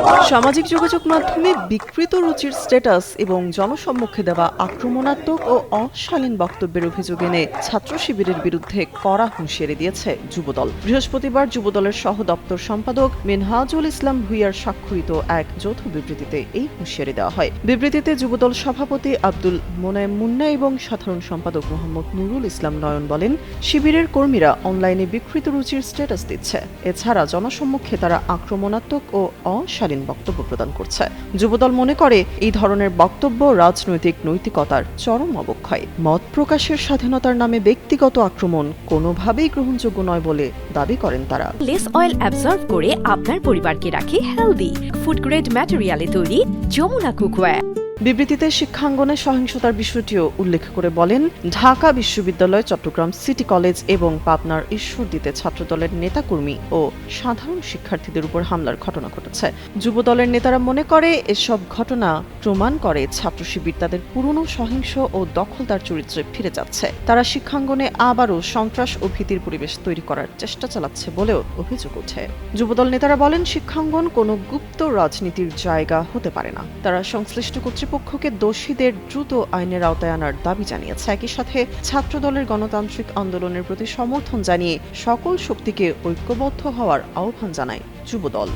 সামাজিক যোগাযোগ মাধ্যমে বিকৃত রুচির স্ট্যাটাস এবং জনসম্মুখে দেওয়া আক্রমণাত্মক ও অশালীন বক্তব্যের অভিযোগ এনে ছাত্র শিবিরের বিরুদ্ধে কড়া হুঁশিয়ারি দিয়েছে যুবদল। বৃহস্পতিবার যুবদলের সহ দপ্তর সম্পাদক মিনহাজুল ইসলাম ভূঁইয়ার স্বাক্ষরিত এক যৌথ বিবৃতিতে এই হুঁশিয়ারি দেওয়া হয়। বিবৃতিতে যুবদল সভাপতি আব্দুল মোনায়েম মুন্না এবং সাধারণ সম্পাদক মোহাম্মদ নুরুল ইসলাম নয়ন বলেন, শিবিরের কর্মীরা অনলাইনে বিকৃত রুচির স্ট্যাটাস দিচ্ছে। এছাড়া জনসম্মুখে তারা আক্রমণাত্মক ও অশালীন বক্তব্য প্রদান করছে। যুবদল মনে করে এই ধরনের বক্তব্য রাজনৈতিক নৈতিকতার চরম অবক্ষয়। মত প্রকাশের স্বাধীনতার নামে ব্যক্তিগত আক্রমণ কোনোভাবেই গ্রহণযোগ্য নয় বলে দাবি করেন তারা। লেস অয়েল অ্যাবজর্ব করে আপনার পরিবারকে রাখে হেলদি। ফুড গ্রেড ম্যাটেরিয়ালে তৈরি যমুনা কুকওয়্যার। বিবৃতিতে শিক্ষাঙ্গনে সহিংসতার বিষয়টিও উল্লেখ করে বলেন, ঢাকা বিশ্ববিদ্যালয়, চট্টগ্রাম সিটি কলেজ এবং পাবনার ঈশ্বরদীতে ছাত্রদলের নেতাকর্মী ও সাধারণ শিক্ষার্থীদের উপর হামলার ঘটনা ঘটেছে। যুবদলের নেতারা মনে করে এসব ঘটনা প্রমাণ করে ছাত্র শিবির তাদের পুরনো সহিংস ও দখলদার চরিত্রে ফিরে যাচ্ছে। তারা শিক্ষাঙ্গনে আবারও সন্ত্রাস ও ভীতির পরিবেশ তৈরি করার চেষ্টা চালাচ্ছে বলেও অভিযোগ ওঠে। যুবদল নেতারা বলেন, শিক্ষাঙ্গন কোনো গুপ্ত রাজনীতির জায়গা হতে পারে না। তারা সংশ্লিষ্ট কর্তৃপক্ষকে দোষীদের দ্রুত আইনের আওতায় আনার দাবি জানিয়েছে। একই সাথে ছাত্রদলের গণতান্ত্রিক আন্দোলনের প্রতি সমর্থন জানিয়ে সকল শক্তিকে ঐক্যবদ্ধ হওয়ার আহ্বান জানায় যুবদল।